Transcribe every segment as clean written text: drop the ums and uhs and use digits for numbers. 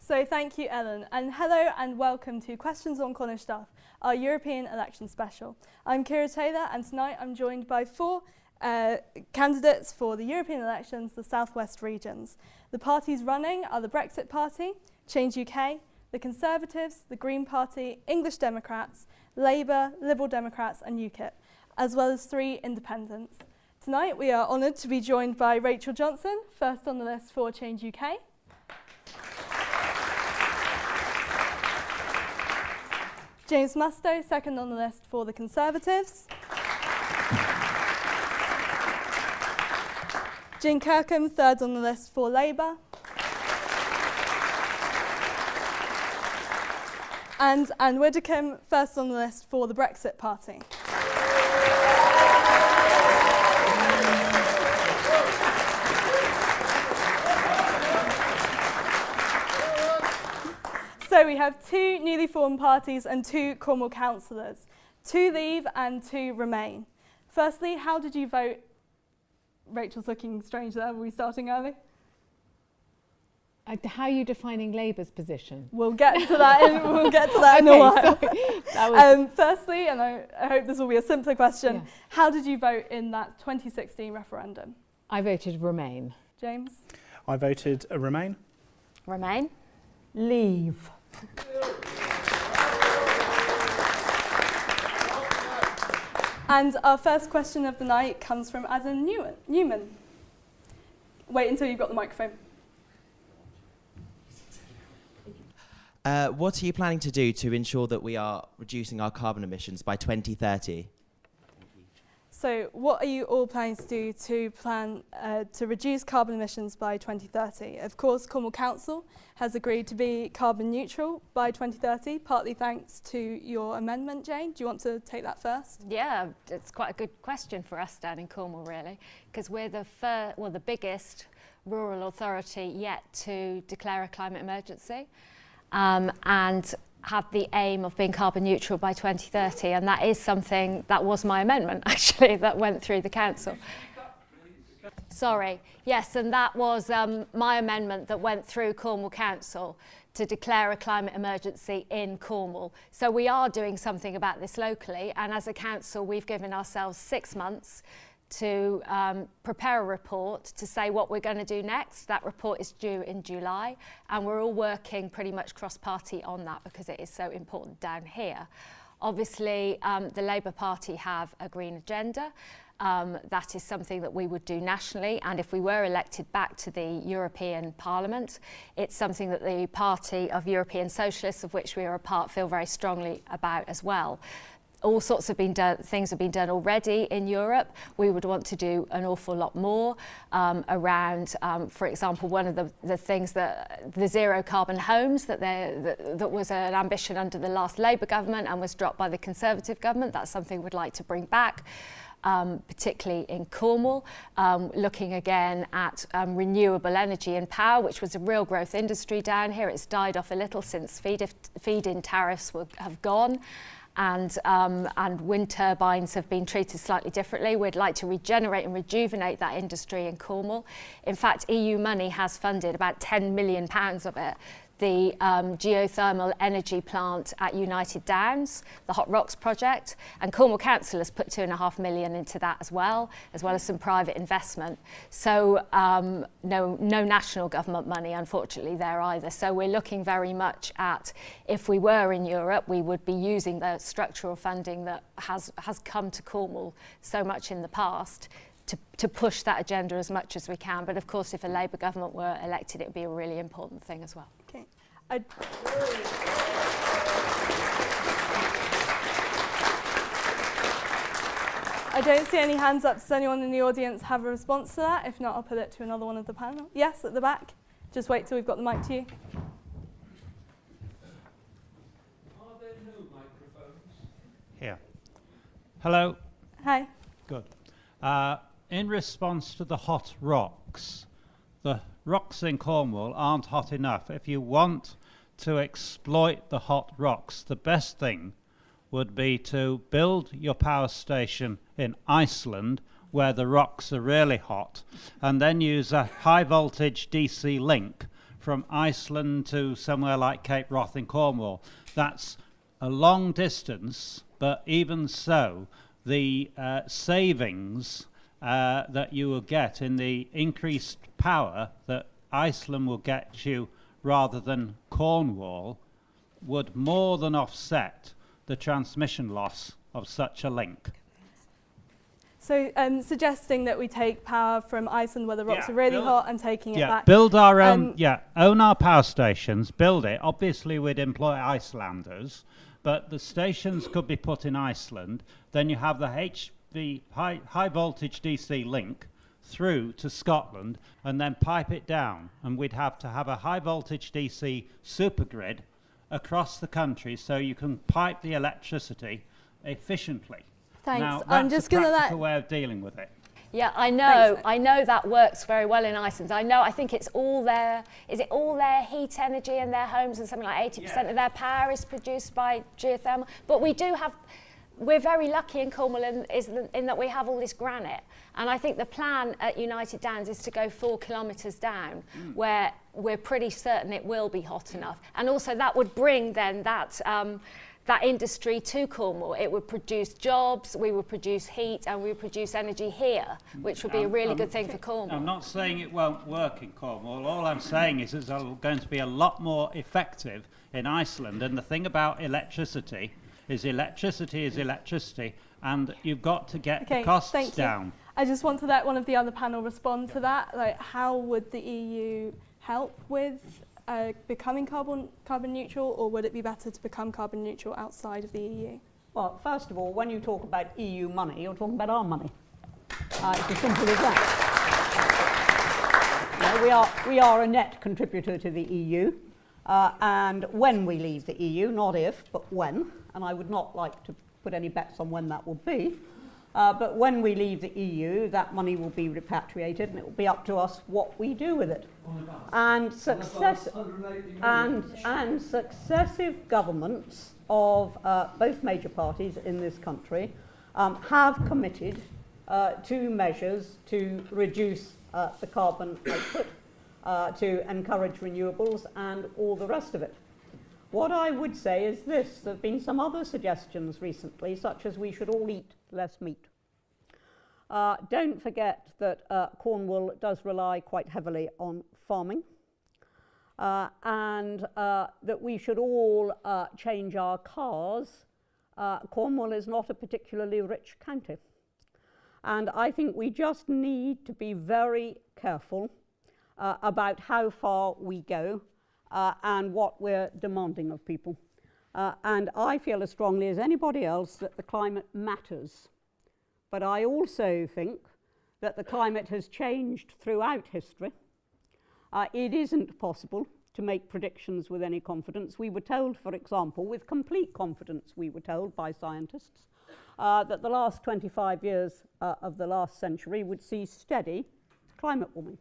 So thank you, Ellen, and hello and welcome to Questions on Cornish Stuff, our European election special. I'm Kira Taylor, and tonight I'm joined by four candidates for the European elections, the Southwest regions. The parties running are the Brexit Party, Change UK, the Conservatives, the Green Party, English Democrats, Labour, Liberal Democrats and UKIP, as well as 3 independents. Tonight we are honoured to be joined by Rachel Johnson, first on the list for Change UK. James Mustoe, second on the list for the Conservatives. Jean Kirkham, third on the list for Labour. And Anne Widdecombe, first on the list for the Brexit Party. So we have 2 newly formed parties and 2 Cornwall councillors, 2 leave and 2 remain. Firstly, how did you vote? Rachel's looking strange there. Were we starting early? How are you defining Labour's position? We'll get to that in a while. Firstly, and I hope this will be a simpler question, yeah. How did you vote in that 2016 referendum? I voted Remain. James? I voted Remain. Remain. Leave. And our first question of the night comes from Adam Newman. Wait until you've got the microphone. What are you planning to do to ensure that we are reducing our carbon emissions by 2030? So what are you all planning to do to reduce carbon emissions by 2030? Of course, Cornwall Council has agreed to be carbon neutral by 2030, partly thanks to your amendment, Jane. Do you want to take that first? Yeah, it's quite a good question for us down in Cornwall, really, because we're the biggest rural authority yet to declare a climate emergency. And have the aim of being carbon neutral by 2030, and that is something that was my amendment actually that went through the council. Sorry, yes, and that was my amendment that went through Cornwall Council to declare a climate emergency in Cornwall. So we are doing something about this locally, and as a council we've given ourselves 6 months to prepare a report to say what we're going to do next. That report is due in July, and we're all working pretty much cross-party on that because it is so important down here. Obviously, the Labour Party have a green agenda. That is something that we would do nationally, and if we were elected back to the European Parliament, it's something that the Party of European Socialists, of which we are a part, feel very strongly about as well. All sorts of things have been done already in Europe. We would want to do an awful lot more around, for example, one of the things that the zero carbon homes that was an ambition under the last Labour government and was dropped by the Conservative government. That's something we'd like to bring back. Particularly in Cornwall, looking again at renewable energy and power, which was a real growth industry down here. It's died off a little since feed-in tariffs have gone. And wind turbines have been treated slightly differently. We'd like to regenerate and rejuvenate that industry in Cornwall. In fact, EU money has funded about £10 million of it. The geothermal energy plant at United Downs, the Hot Rocks project, and Cornwall Council has put £2.5 million into that as well as some private investment. So no national government money, unfortunately, there either. So we're looking very much at, if we were in Europe, we would be using the structural funding that has come to Cornwall so much in the past to push that agenda as much as we can. But of course, if a Labour government were elected, it would be a really important thing as well. Okay. I don't see any hands up. Does anyone in the audience have a response to that? If not, I'll put it to another one of the panel. Yes, at the back. Just wait till we've got the mic to you. Are there no microphones? Here. Hello. Hi. Good. In response to the hot rocks, the rocks in Cornwall aren't hot enough. If you want to exploit the hot rocks, the best thing would be to build your power station in Iceland, where the rocks are really hot, and then use a high voltage DC link from Iceland to somewhere like Cape Wrath in Cornwall. That's a long distance, but even so, the savings that you will get in the increased power that Iceland will get you rather than Cornwall would more than offset the transmission loss of such a link. So suggesting that we take power from Iceland where the rocks Yeah, are really build- hot and taking it back. Build our own, own our power stations, build it. Obviously we'd employ Icelanders, but the stations could be put in Iceland. Then you have the high voltage DC link through to Scotland and then pipe it down. And we'd have to have a high voltage DC supergrid across the country so you can pipe the electricity efficiently. Thanks. Now, that's I'm just a going to practical way of dealing with it. Yeah, I know. Thanks. I know that works very well in Iceland. I think it's all their, is it all their heat energy in their homes, and something like 80% of their power is produced by geothermal. But we do have, we're very lucky in Cornwall in that we have all this granite. And I think the plan at United Downs is to go 4 kilometres down, where we're pretty certain it will be hot enough. And also that would bring then that industry to Cornwall. It would produce jobs, we would produce heat, and we would produce energy here, which would be a really good thing for Cornwall. I'm not saying it won't work in Cornwall. All I'm saying is it's going to be a lot more effective in Iceland. And the thing about electricity is electricity, and you've got to get the costs down. I just want to let one of the other panel respond to that. Like, how would the EU help with becoming carbon neutral, or would it be better to become carbon neutral outside of the EU? Well, first of all, when you talk about EU money, you're talking about our money. It's as simple as that. We are a net contributor to the EU, and when we leave the EU, not if, but when, and I would not like to put any bets on when that will be, but when we leave the EU, that money will be repatriated, and it will be up to us what we do with it. And successive governments of both major parties in this country have committed to measures to reduce the carbon output, to encourage renewables and all the rest of it. What I would say is this: there have been some other suggestions recently, such as we should all eat less meat. Don't forget that Cornwall does rely quite heavily on farming, and that we should all change our cars. Cornwall is not a particularly rich county, and I think we just need to be very careful about how far we go and what we're demanding of people. And I feel as strongly as anybody else that the climate matters. But I also think that the climate has changed throughout history. It isn't possible to make predictions with any confidence. We were told, for example, with complete confidence, we were told by scientists, that the last 25 years of the last century would see steady climate warming.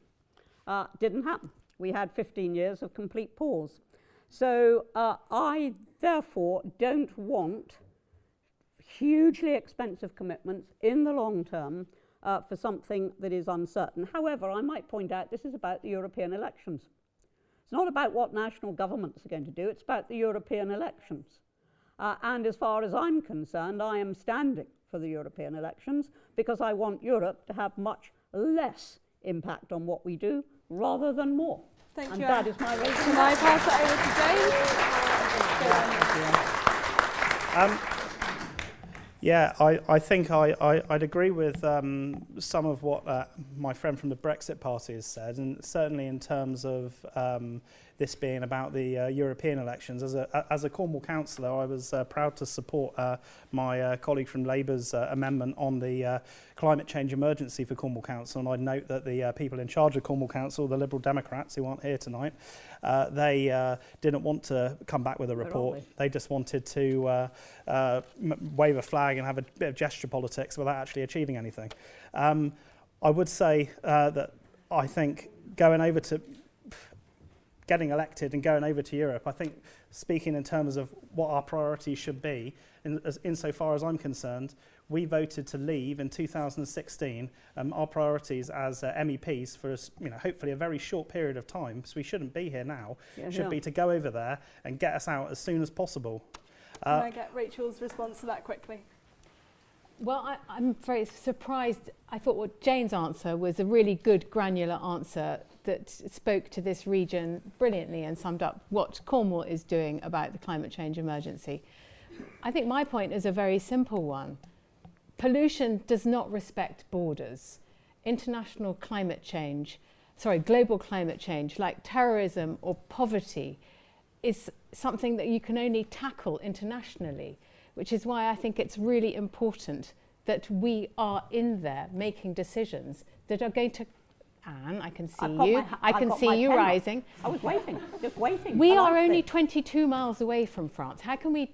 Didn't happen. We had 15 years of complete pause. So I, therefore, don't want hugely expensive commitments in the long term for something that is uncertain. However, I might point out this is about the European elections. It's not about what national governments are going to do, it's about the European elections. And as far as I'm concerned, I am standing for the European elections because I want Europe to have much less impact on what we do rather than more. Thank and you. that is my race. Can I pass it over to James? Yeah, I think I'd agree with some of what my friend from the Brexit Party has said, and certainly in terms of this being about the European elections. As a Cornwall councillor, I was proud to support my colleague from Labour's amendment on the climate change emergency for Cornwall Council, and I'd note that the people in charge of Cornwall Council, the Liberal Democrats who aren't here tonight, they didn't want to come back with a report. They just wanted to wave a flag and have a bit of gesture politics without actually achieving anything. I would say that I think going over to getting elected and going over to Europe, I think speaking in terms of what our priorities should be, insofar as I'm concerned, we voted to leave in 2016. Our priorities as MEPs for hopefully a very short period of time, so we shouldn't be here now, should be to go over there and get us out as soon as possible. Can I get Rachel's response to that quickly? Well, I'm very surprised. I thought what Jane's answer was a really good granular answer that spoke to this region brilliantly and summed up what Cornwall is doing about the climate change emergency. I think my point is a very simple one. Pollution does not respect borders. Global climate change, like terrorism or poverty, is something that you can only tackle internationally, which is why I think it's really important that we are in there making decisions that are going to... Anne, I can see you. I can see you rising. I was waiting, just waiting. We are only 22 miles away from France. How can we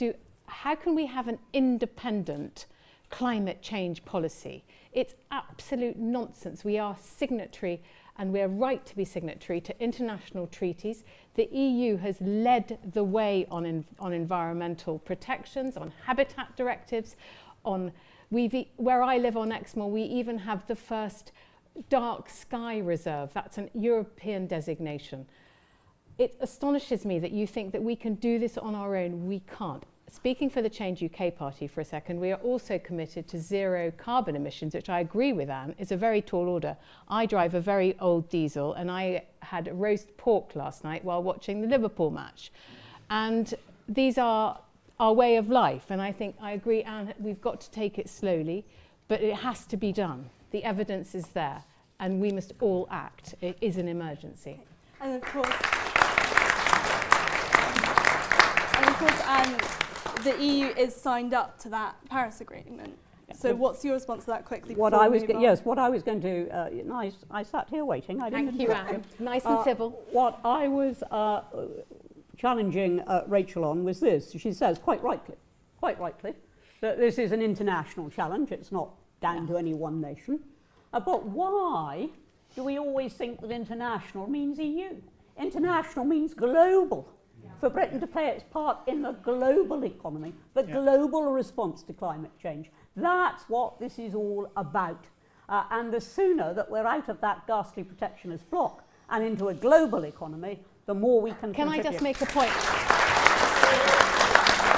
have an independent climate change policy? It's absolute nonsense. We are signatory, and we're right to be signatory to international treaties. The EU has led the way on environmental protections, on habitat directives, where I live on Exmoor, we even have the first dark sky reserve. That's an European designation. It astonishes me that you think that we can do this on our own. We can't. Speaking for the Change UK party for a second, we are also committed to zero carbon emissions, which I agree with Anne, is a very tall order. I drive a very old diesel, and I had roast pork last night while watching the Liverpool match. And these are our way of life, and I think I agree, Anne, we've got to take it slowly, but it has to be done. The evidence is there, and we must all act. It is an emergency. And of course, Anne, the EU is signed up to that Paris Agreement. So what's your response to that quickly? What I was going to, I sat here waiting. I didn't Thank you, Anne. Nice and civil. What I was challenging Rachel on was this. She says, quite rightly, that this is an international challenge. It's not down to any one nation. But why do we always think that international means EU? International means global. For Britain to play its part in the global economy, the global response to climate change. That's what this is all about. And the sooner that we're out of that ghastly protectionist bloc and into a global economy, the more we can Can contribute. I just make a point?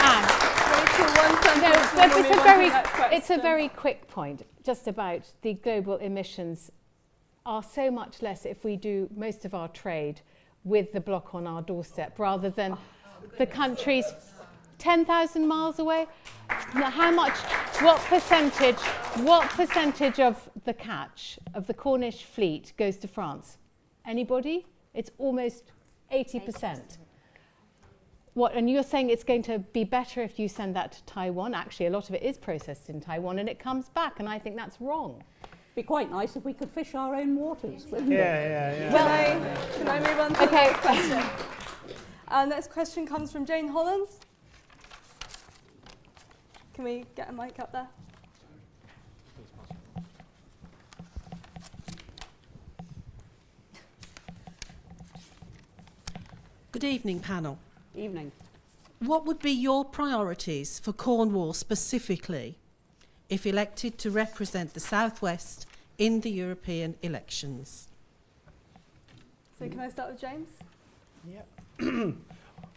Anne. It's a very quick point, just about the global emissions are so much less if we do most of our trade with the block on our doorstep rather than the countries 10,000 miles away. Now, what percentage of the catch of the Cornish fleet goes to France? Anybody? It's almost 80%. And you're saying it's going to be better if you send that to Taiwan? Actually, a lot of it is processed in Taiwan and it comes back, and I think that's wrong. Be quite nice if we could fish our own waters, wouldn't it? Yeah. Well, can I move on to the next question? Our next question comes from Jane Holland. Can we get a mic up there? Good evening, panel. Evening. What would be your priorities for Cornwall specifically if elected to represent the South West in the European elections? So can I start with James? Yeah.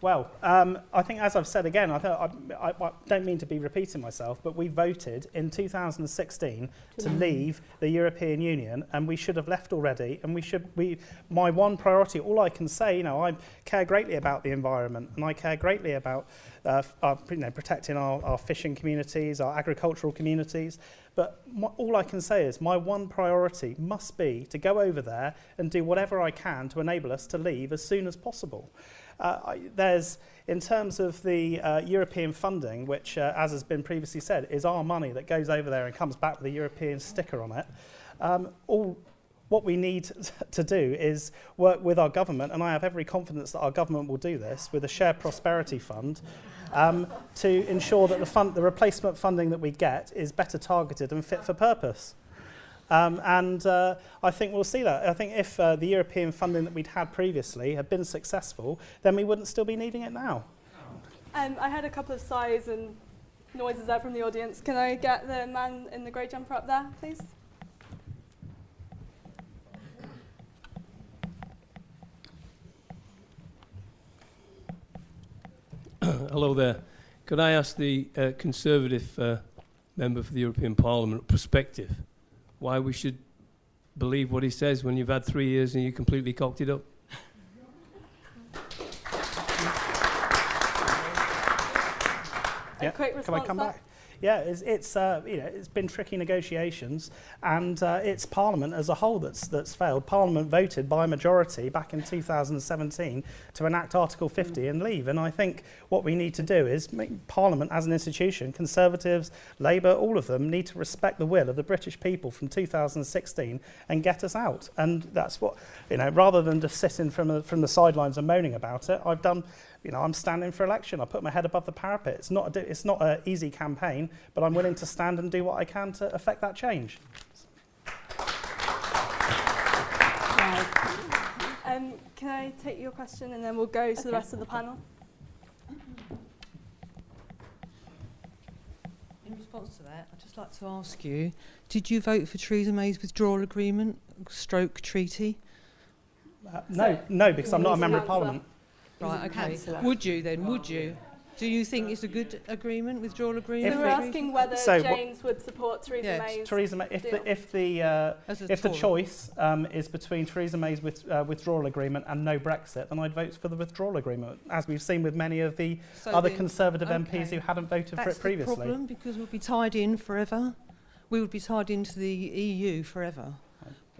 Well, I think, as I've said again, I don't mean to be repeating myself, but we voted in 2016 to leave the European Union, and we should have left already. And my one priority, all I can say, I care greatly about the environment, and I care greatly about protecting our fishing communities, our agricultural communities. But all I can say is my one priority must be to go over there and do whatever I can to enable us to leave as soon as possible. In terms of the European funding, which, as has been previously said, is our money that goes over there and comes back with a European sticker on it, what we need to do is work with our government, and I have every confidence that our government will do this, with a shared prosperity fund, to ensure that the replacement funding that we get is better targeted and fit for purpose. I think we'll see that. I think if the European funding that we'd had previously had been successful, then we wouldn't still be needing it now. I had a couple of sighs and noises there from the audience. Can I get the man in the grey jumper up there, please? Hello there. Could I ask the Conservative member for the European Parliament perspective why we should believe what he says when you've had 3 years and you completely cocked it up? A quick response. Can I come back? Yeah, it's been tricky negotiations, and it's Parliament as a whole that's failed. Parliament voted by majority back in 2017 to enact Article 50 and leave. And I think what we need to do is make Parliament as an institution, Conservatives, Labour, all of them need to respect the will of the British people from 2016 and get us out. And that's what, rather than just sitting from the sidelines and moaning about it, I'm standing for election. I put my head above the parapet. It's not an easy campaign, but I'm willing to stand and do what I can to affect that change. Can I take your question and then we'll go to the rest of the panel? In response to that, I'd just like to ask you, did you vote for Theresa May's withdrawal agreement, stroke treaty? No, because I'm not a member of Parliament. Right, okay. Would you then, would you? Do you think it's a good agreement, withdrawal agreement? So we're asking whether James would support Theresa May's Theresa May, if the choice is between Theresa May's withdrawal agreement and no Brexit, then I'd vote for the withdrawal agreement, as we've seen with many of the other Conservative MPs who hadn't voted for it previously. That's the problem, because we'll be tied in forever. We would be tied into the EU forever.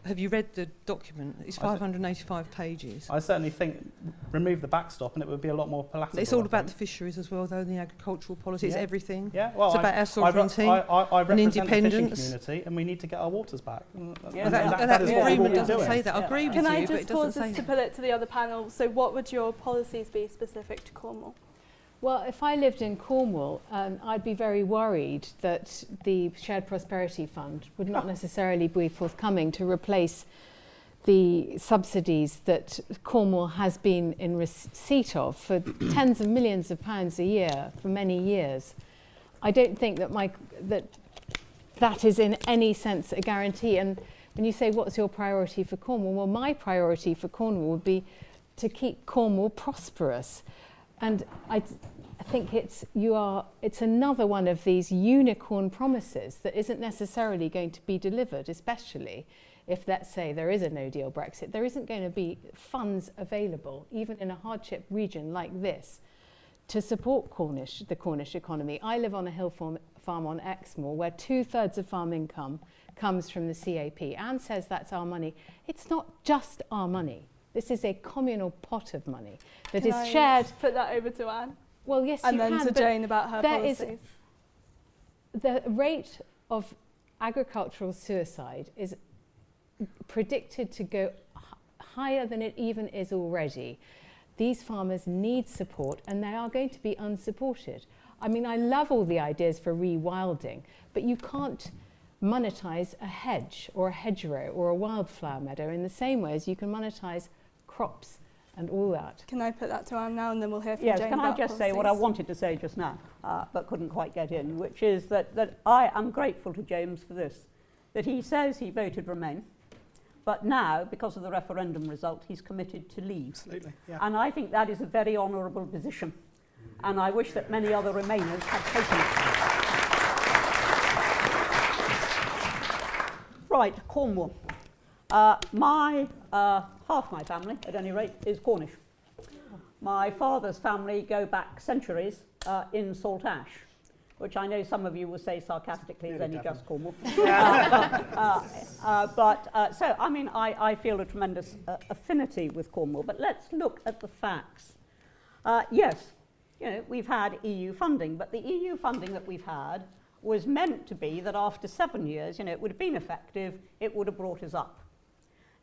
Have you read the document? It's 585 pages. I certainly think remove the backstop and it would be a lot more palatable. It's all about the fisheries as well, though, the agricultural policy. It's everything. Yeah, well, it's about our sovereignty and independence. The community, and we need to get our waters back. That agreement doesn't say that. I agree with you, but it doesn't say that. Can I just pause this to put it to the other panel? So what would your policies be specific to Cornwall? Well, if I lived in Cornwall, I'd be very worried that the Shared Prosperity Fund would not necessarily be forthcoming to replace the subsidies that Cornwall has been in receipt of for tens of millions of pounds a year for many years. I don't think that that is in any sense a guarantee. And when you say, what's your priority for Cornwall? Well, my priority for Cornwall would be to keep Cornwall prosperous. And I think it's another one of these unicorn promises that isn't necessarily going to be delivered, especially if, let's say, there is a no-deal Brexit. There isn't going to be funds available, even in a hardship region like this, to support the Cornish economy. I live on a hill farm on Exmoor, where 2/3 of farm income comes from the CAP. Anne says that's our money. It's not just our money. This is a communal pot of money that is shared. Put that over to Anne. Well, yes, and then to Jane about her policies. The rate of agricultural suicide is predicted to go higher than it even is already. These farmers need support, and they are going to be unsupported. I mean, I love all the ideas for rewilding, but you can't monetize a hedge or a hedgerow or a wildflower meadow in the same way as you can monetize crops and all that. Can I put that to Anne now, and then we'll hear from Jane? Yes, can I just say what I wanted to say just now, but couldn't quite get in, which is that I am grateful to James for this, that he says he voted Remain, but now, because of the referendum result, he's committed to leave. Absolutely, yeah. And I think that is a very honourable position, and I wish that many other Remainers had taken it. Right, Cornwall. Half my family, at any rate, is Cornish. My father's family go back centuries in Salt Ash, which I know some of you will say sarcastically is only just Cornwall. So, I mean, I feel a tremendous affinity with Cornwall, but let's look at the facts. Yes, we've had EU funding, but the EU funding that we've had was meant to be that after 7 years, it would have been effective, it would have brought us up.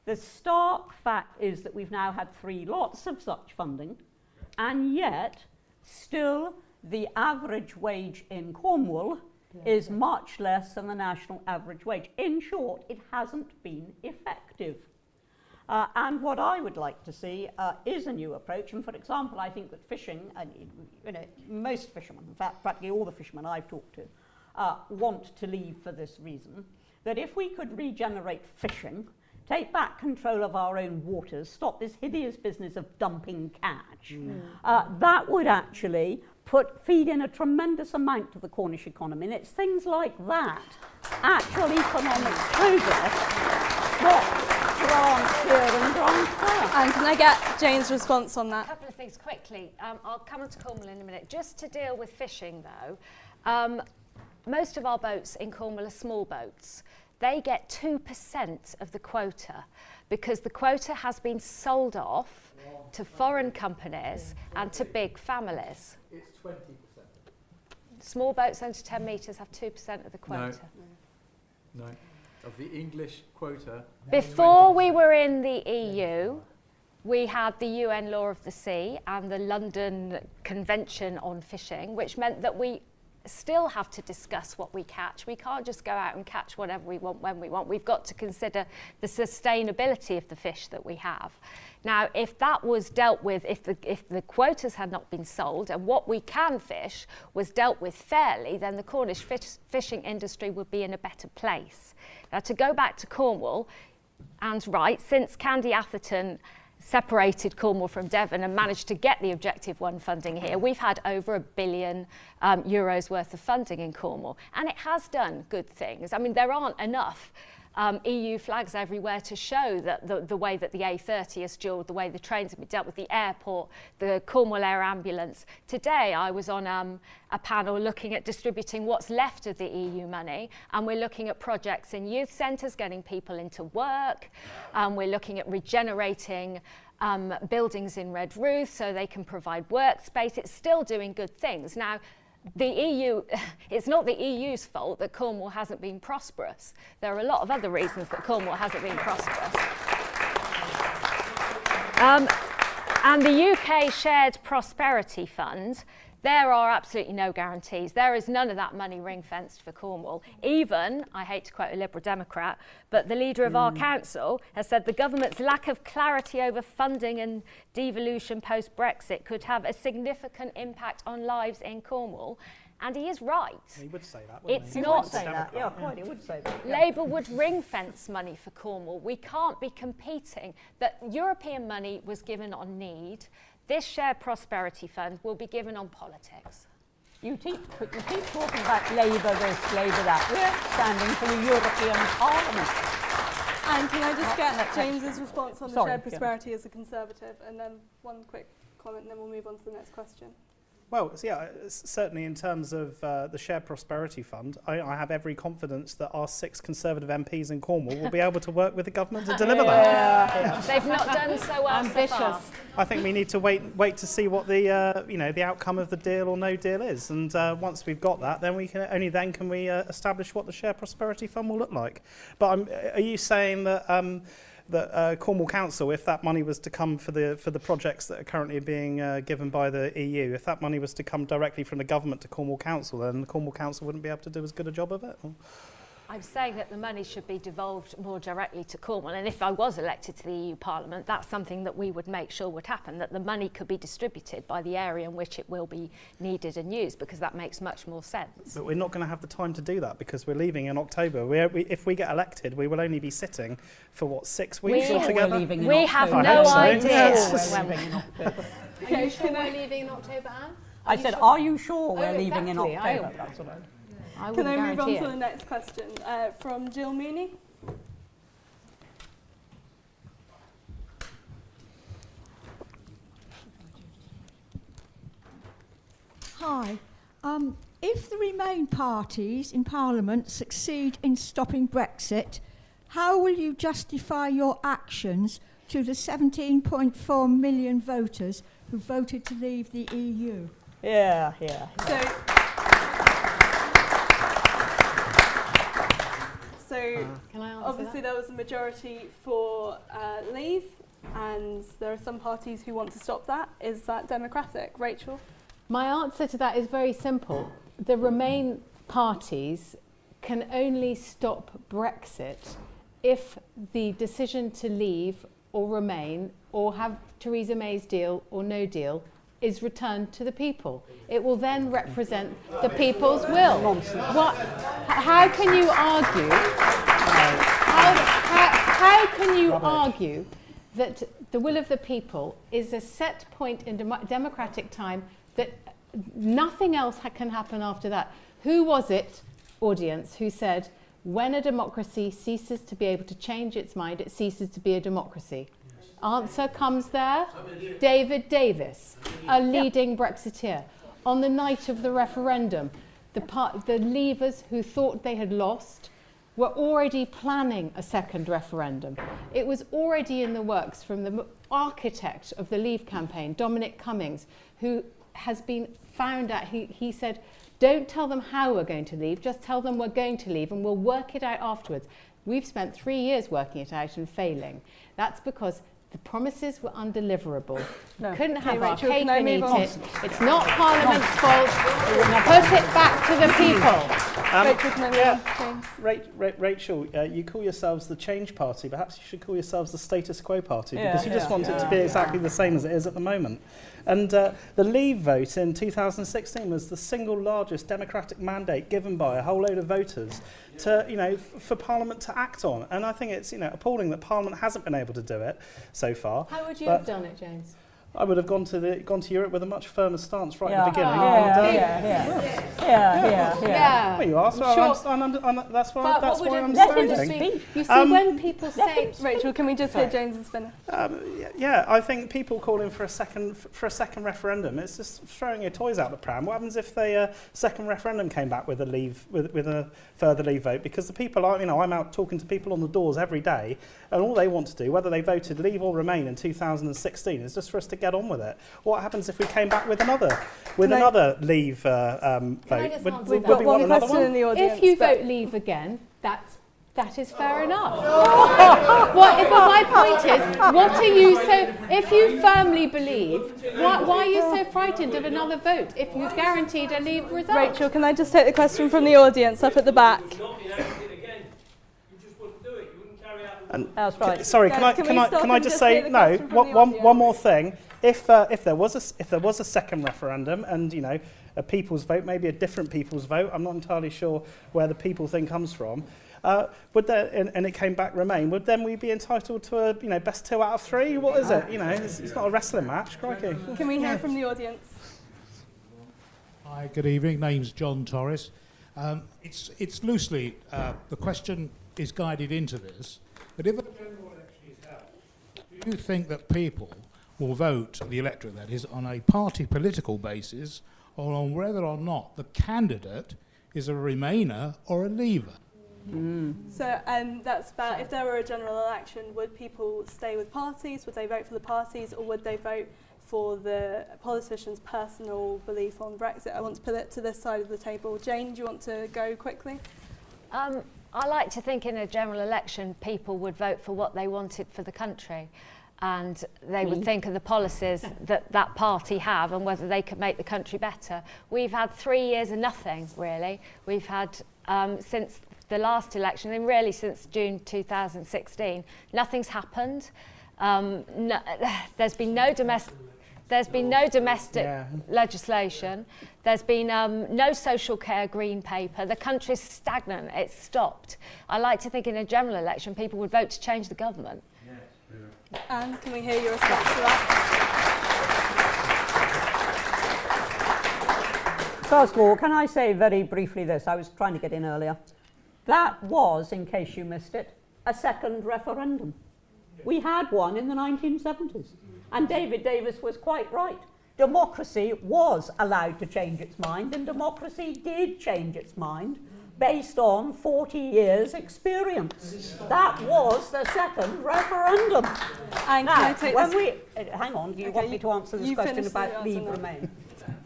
The stark fact is that we've now had 3 lots of such funding, and yet still the average wage in Cornwall is much less than the national average wage. In short, it hasn't been effective. And what I would like to see is a new approach. And for example, I think that fishing, and most fishermen, in fact, practically all the fishermen I've talked to, want to leave for this reason, that if we could regenerate fishing, take back control of our own waters, stop this hideous business of dumping catch, that would actually feed in a tremendous amount to the Cornish economy. And it's things like that, actual economic progress, not grants here and grants there. And can I get Jane's response on that? A couple of things quickly. I'll come on to Cornwall in a minute. Just to deal with fishing, though, most of our boats in Cornwall are small boats. They get 2% of the quota because the quota has been sold off to foreign companies and to big families. It's 20%. Small boats under 10 metres have 2% of the quota. No. Of the English quota. Before we were in the EU, we had the UN Law of the Sea and the London Convention on Fishing, which meant that we still have to discuss what we catch. We can't just go out and catch whatever we want when we want. We've got to consider the sustainability of the fish that we have. Now, if that was dealt with, if the quotas had not been sold and what we can fish was dealt with fairly, then the Cornish fishing industry would be in a better place. Now, to go back to Cornwall, and right, since Candy Atherton separated Cornwall from Devon and managed to get the Objective 1 funding here, we've had over €1 billion worth of funding in Cornwall, and it has done good things. I mean, there aren't enough EU flags everywhere to show that the way that the A30 is dual, the way the trains have been dealt with, the airport, the Cornwall Air Ambulance. Today I was on a panel looking at distributing what's left of the EU money, and we're looking at projects in youth centres, getting people into work, we're looking at regenerating buildings in red roofs so they can provide workspace. It's still doing good things. Now, the EU, it's not the EU's fault that Cornwall hasn't been prosperous. There are a lot of other reasons that Cornwall hasn't been prosperous. And the UK Shared Prosperity Fund, there are absolutely no guarantees. There is none of that money ring-fenced for Cornwall. Even, I hate to quote a Liberal Democrat, but the leader of our council has said the government's lack of clarity over funding and devolution post-Brexit could have a significant impact on lives in Cornwall. And he is right. He would say that, wouldn't It's he? not. He would say that. Yeah, quite, he would say that. Yeah. Labour would ring-fence money for Cornwall. We can't be competing. That European money was given on need. This Shared Prosperity Fund will be given on politics. You keep talking about Labour this, Labour that. We're standing for the European Parliament. And can I just get James's response on the Sorry, shared prosperity as a Conservative, and then one quick comment, and then we'll move on to the next question. Well, so yeah, certainly in terms of the Shared Prosperity Fund, I have every confidence that our 6 Conservative MPs in Cornwall will be able to work with the government to deliver that. They've not done so well so far. I think we need to wait to see what the the outcome of the deal or no deal is, and once we've got that, then we can can we establish what the Shared Prosperity Fund will look like. But are you saying that? That Cornwall Council, if that money was to come for the projects that are currently being given by the EU, if that money was to come directly from the government to Cornwall Council, then the Cornwall Council wouldn't be able to do as good a job of it? Or? I'm saying that the money should be devolved more directly to Cornwall, and if I was elected to the EU Parliament, that's something that we would make sure would happen, that the money could be distributed by the area in which it will be needed and used, because that makes much more sense. But we're not going to have the time to do that because we're leaving in October. If we get elected, we will only be sitting for 6 weeks altogether? We have no idea. Yes. We're leaving in October. Are you sure we're leaving in October, Anne? I said, are you sure we're leaving in exactly. October? That's what I Can I move on to the next question from Jill Mooney? Hi. If the Remain parties in Parliament succeed in stopping Brexit, how will you justify your actions to the 17.4 million voters who voted to leave the EU? Yeah. So Can I answer obviously there was a majority for leave, and there are some parties who want to stop that. Is that democratic? Rachel? My answer to that is very simple. The Remain parties can only stop Brexit if the decision to leave or remain or have Theresa May's deal or no deal is returned to the people. It will then represent the people's will. How can you argue? How can you argue that the will of the people is a set point in democratic time, that nothing else can happen after that? Who was it, audience, who said, when a democracy ceases to be able to change its mind, it ceases to be a democracy? Answer comes there. David Davis, a leading Brexiteer. On the night of the referendum, the Leavers who thought they had lost were already planning a second referendum. It was already in the works from the architect of the Leave campaign, Dominic Cummings, who has been found out. He said, don't tell them how we're going to leave, just tell them we're going to leave and we'll work it out afterwards. We've spent 3 years working it out and failing. That's because the promises were undeliverable. No. Couldn't have our Rachel, cake can I and eat move on? it. It's not Parliament's fault. Put it back to the people. Rachel, can I move on? James? Rachel, you call yourselves the Change Party. Perhaps you should call yourselves the Status Quo Party, because you just want it to be exactly the same as it is at the moment. And the Leave vote in 2016 was the single largest democratic mandate given by a whole load of voters to, for Parliament to act on. And I think it's, appalling that Parliament hasn't been able to do it so far. How would you have done it, James? I would have gone to Europe with a much firmer stance right at the beginning. Yeah. Well, you asked. That's why I'm standing. You see, when people say, Rachel, can we just hear James's finish? I think people calling for a second referendum, it's just throwing your toys out the pram. What happens if the second referendum came back with a further Leave vote? Because the people are, I'm out talking to people on the doors every day, and all they want to do, whether they voted Leave or Remain in 2016, is just for us to get on with it. What happens if we came back with another Leave vote? We've got one question in the audience. if you vote Leave again, that is fair enough. But my point is, what are you so? If you firmly believe, why are you so frightened of another vote if you've guaranteed a Leave result? Rachel, can I just take the question from the audience up at the back? That's right. Sorry, Guys, can I just say no? One more thing. If there was a second referendum and a people's vote, maybe a different people's vote, I'm not entirely sure where the people thing comes from. Would there, and it came back Remain, would then we be entitled to a best 2 out of 3? What is it? It's not a wrestling match, crikey. Can we hear from the audience? Hi, good evening. Name's John Torres. It's loosely the question is guided into this. But if a general election is held, do you think that people will vote, the electorate that is, on a party political basis, or on whether or not the candidate is a Remainer or a Leaver? So that's about, if there were a general election, would people stay with parties? Would they vote for the parties, or would they vote for the politicians' personal belief on Brexit? I want to put it to this side of the table. Jane, do you want to go quickly? I like to think in a general election people would vote for what they wanted for the country, and they would think of the policies that party have and whether they could make the country better. We've had 3 years of nothing, really. We've had, since the last election, and really since June 2016, nothing's happened. There's been no domestic legislation. There's been no social care green paper. The country's stagnant. It's stopped. I like to think in a general election people would vote to change the government. And can we hear your response to that? First of all, can I say very briefly this? I was trying to get in earlier. That was, in case you missed it, a second referendum. We had one in the 1970s. And David Davis was quite right. Democracy was allowed to change its mind, and democracy did change its mind based on 40 years' experience. That was the second referendum. And now, can I take when this? hang on, do you want me to answer this question about Leave Remain?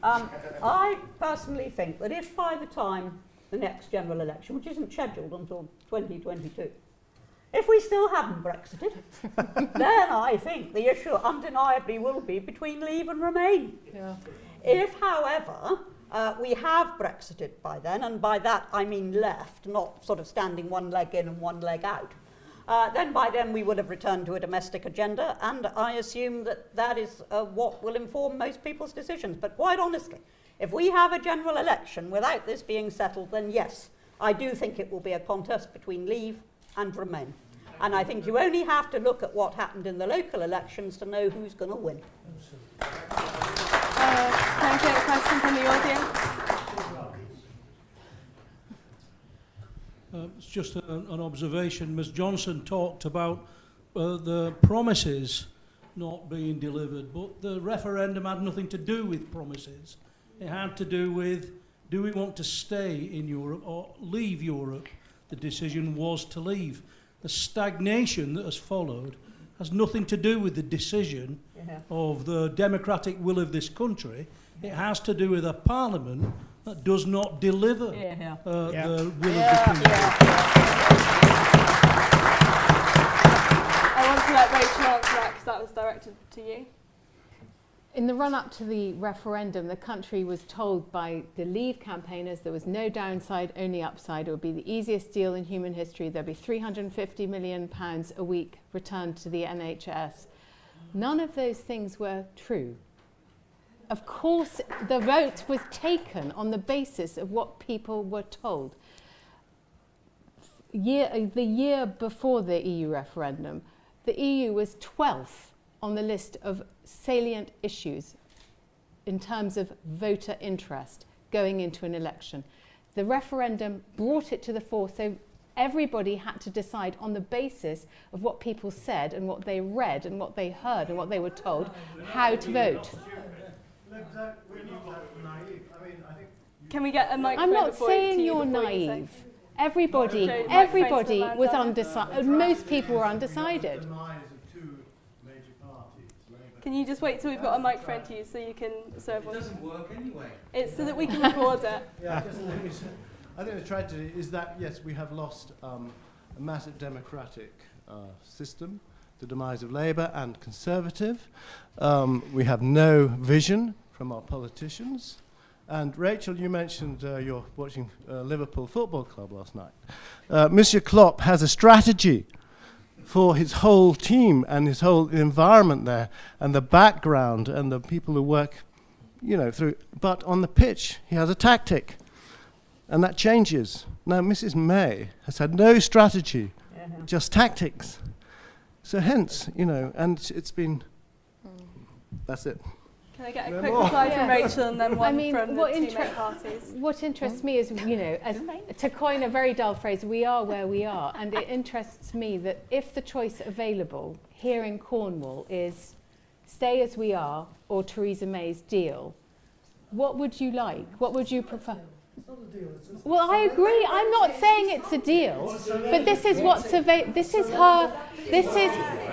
I personally think that if by the time the next general election, which isn't scheduled until 2022, if we still haven't Brexited, then I think the issue undeniably will be between Leave and Remain. Yeah. If, however, we have Brexited by then, and by that I mean left, not sort of standing one leg in and one leg out. Then by then we would have returned to a domestic agenda, and I assume that that is what will inform most people's decisions. But quite honestly, if we have a general election without this being settled, then yes, I do think it will be a contest between Leave and Remain. And I think you only have to look at what happened in the local elections to know who's going to win. Can I get a question from the audience? It's just an observation. Ms Johnson talked about the promises not being delivered, but the referendum had nothing to do with promises. It had to do with, do we want to stay in Europe or leave Europe? The decision was to leave. The stagnation that has followed has nothing to do with the decision of the democratic will of this country. It has to do with a parliament that does not deliver the will of the country. I want to let Rachel answer that because that was directed to you. In the run-up to the referendum, the country was told by the Leave campaigners there was no downside, only upside. It would be the easiest deal in human history. There'd be £350 million a week returned to the NHS. None of those things were true. Of course, the vote was taken on the basis of what people were told. The year before the EU referendum, the EU was 12th on the list of salient issues in terms of voter interest going into an election. The referendum brought it to the fore, so everybody had to decide on the basis of what people said and what they read and what they heard and what they were told how to vote. Can we get a microphone? I'm not saying you're naive. Everybody was undecided. Most people were undecided. Can you just wait till we've got a microphone to you so you can serve one? It doesn't work anyway. It's so that we can record it. Yeah, I think the tragedy is that, yes, we have lost a massive democratic system, the demise of Labour and Conservative. We have no vision from our politicians. And Rachel, you mentioned you're watching Liverpool Football Club last night. Monsieur Klopp has a strategy for his whole team and his whole environment there, and the background and the people who work, you know, through. But on the pitch, he has a tactic, and that changes. Now, Mrs. May has had no strategy, just tactics. So hence, you know, and it's been. That's it. Can I get a quick reply from Rachel and then one from the two main parties? What interests me is, you know, to coin a very dull phrase, we are where we are. And it interests me that if the choice available here in Cornwall is stay as we are or Theresa May's deal, what would you like? What would you prefer? It's not a deal. Well, I agree. I'm not saying it's a deal, but this is what's available. This is her. This is.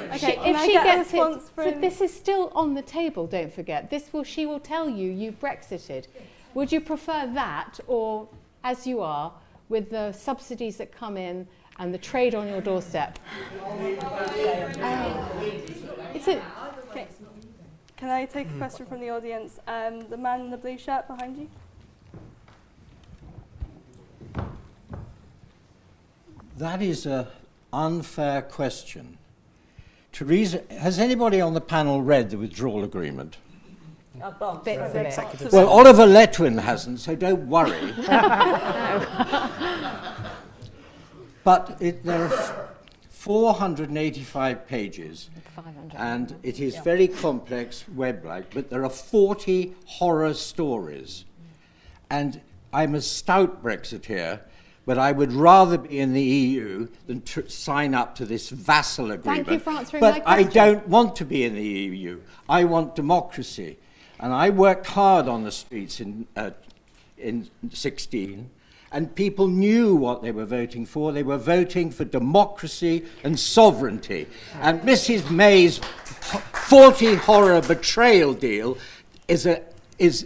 Okay, if she gets it, so this is still on the table. Don't forget. She will tell you you've Brexited. Would you prefer that, or as you are, with the subsidies that come in and the trade on your doorstep? Okay. Can I take a question from the audience? The man in the blue shirt behind you. That is an unfair question. Theresa, has anybody on the panel read the withdrawal agreement? Well, Oliver Letwin hasn't, so don't worry. But there are 485 pages, and it is very complex web-like, but there are 40 horror stories. And I'm a stout Brexiteer, but I would rather be in the EU than sign up to this vassal agreement. Thank you for answering my question. question. I don't want to be in the EU. I want democracy. And I worked hard on the streets in 16, and people knew what they were voting for. They were voting for democracy and sovereignty. And Mrs. May's 40 horror betrayal deal is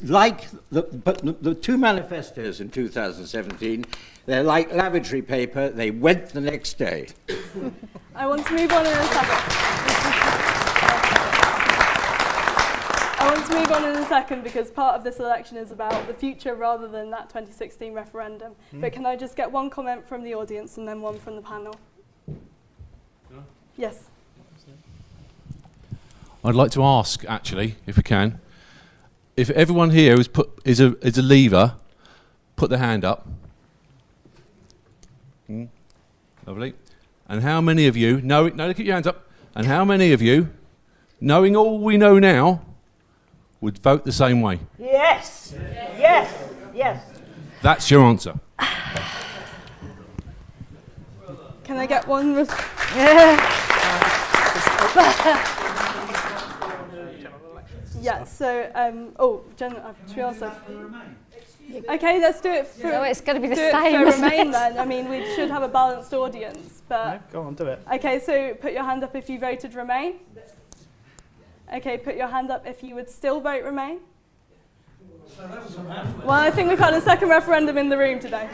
like the two manifestos in 2017. They're like lavatory paper. They went the next day. I want to move on in a second. I want to move on in a second because part of this election is about the future rather than that 2016 referendum. But can I just get one comment from the audience and then one from the panel? Yes. I'd like to ask, actually, if we can, if everyone here is a leaver, put their hand up. Lovely. And how many of you, keep your hands up, and how many of you, knowing all we know now, would vote the same way? Yes. Yes. Yes. That's your answer. Can I get one? Yeah, so, to be honest, okay, let's do it for... No, it's going to be the do same, it for isn't Remain it? then. I mean, we should have a balanced audience, but... No, go on, do it. Okay, so put your hand up if you voted Remain. Okay, put your hand up if you would still vote Remain. Well, I think we've had a second referendum in the room today.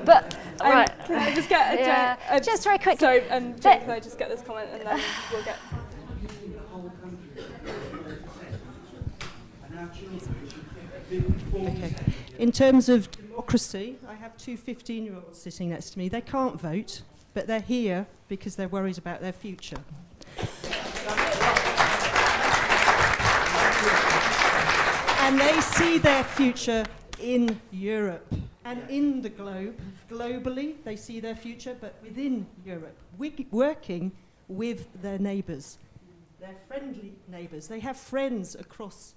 But, right. Can I just get a... just very quickly. Sorry, Jane, can I just get this comment and then we'll get... Okay. In terms of democracy, I have two 15-year-olds sitting next to me. They can't vote, but they're here because they're worried about their future. And they see their future in Europe and in the globe. Globally, they see their future, but within Europe, working with their neighbours. They're friendly neighbours. They have friends across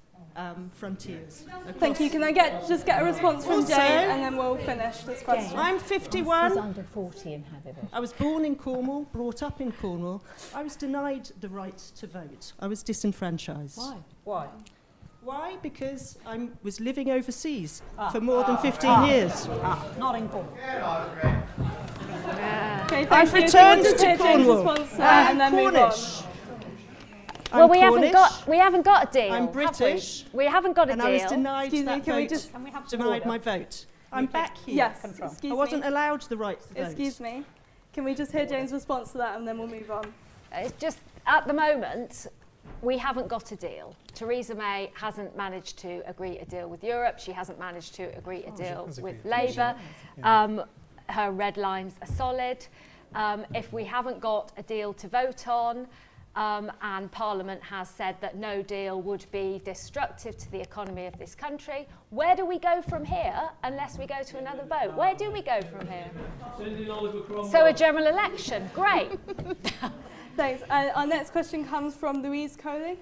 frontiers. Thank you. Can I just get a response from Jane and then we'll finish this question? I'm 51. He's under 40 and had it. I was born in Cornwall, brought up in Cornwall. I was denied the right to vote. I was disenfranchised. Why? Why? Why? Because I was living overseas for more than 15 years. Not in Cornwall. Okay, I've returned to Cornwall. And then move on. Well, we Cornish. haven't got a deal. I'm British. We haven't got a and deal. I was denied Excuse me, that can we vote. just Denied my vote. I'm back here. Yes, excuse I wasn't me. allowed the right to vote. Excuse me. Can we just hear Jane's response to that and then we'll move on? It's just, at the moment, we haven't got a deal. Theresa May hasn't managed to agree a deal with Europe. She hasn't managed to agree a deal with Labour. Her red lines are solid. If we haven't got a deal to vote on, and Parliament has said that no deal would be destructive to the economy of this country, where do we go from here unless we go to another vote? Where do we go from here? So a general election, great. Thanks. Our next question comes from Louise Coley.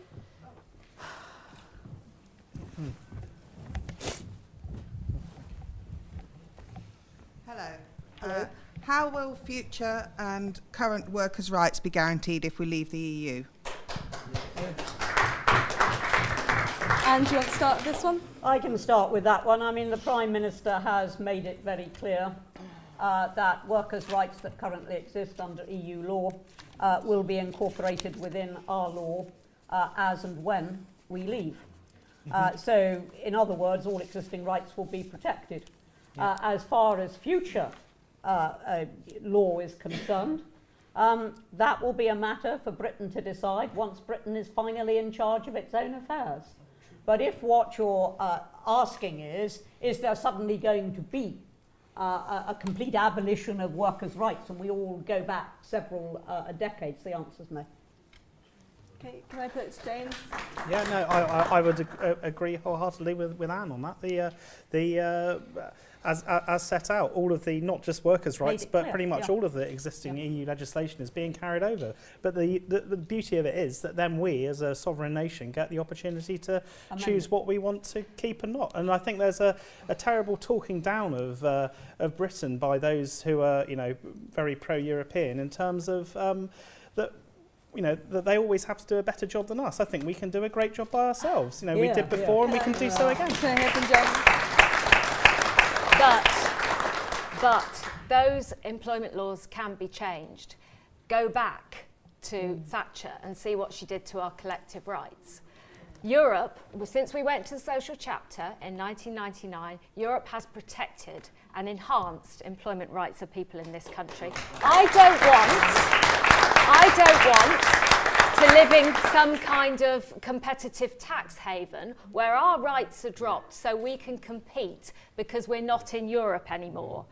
Hello. How will future and current workers' rights be guaranteed if we leave the EU? And do you want to start with this one? I can start with that one. I mean, the Prime Minister has made it very clear that workers' rights that currently exist under EU law will be incorporated within our law as and when we leave. So, in other words, all existing rights will be protected. As far as future law is concerned, that will be a matter for Britain to decide once Britain is finally in charge of its own affairs. But if what you're asking is there suddenly going to be a complete abolition of workers' rights and we all go back several decades, the answer is no. Okay, can I put it to James? Yeah, no, I would agree wholeheartedly with Anne on that. As set out, all of the, not just workers' rights, but pretty much all of the existing EU legislation is being carried over. But the beauty of it is that then we, as a sovereign nation, get the opportunity to choose what we want to keep and not. And I think there's a terrible talking down of Britain by those who are, very pro-European in terms of that. That they always have to do a better job than us. I think we can do a great job by ourselves. We did before and we can do so again. Can I hear from James? But those employment laws can be changed. Go back to Thatcher and see what she did to our collective rights. Europe, since we went to the social chapter in 1999, Europe has protected and enhanced employment rights of people in this country. I don't want to living some kind of competitive tax haven where our rights are dropped so we can compete because we're not in Europe anymore.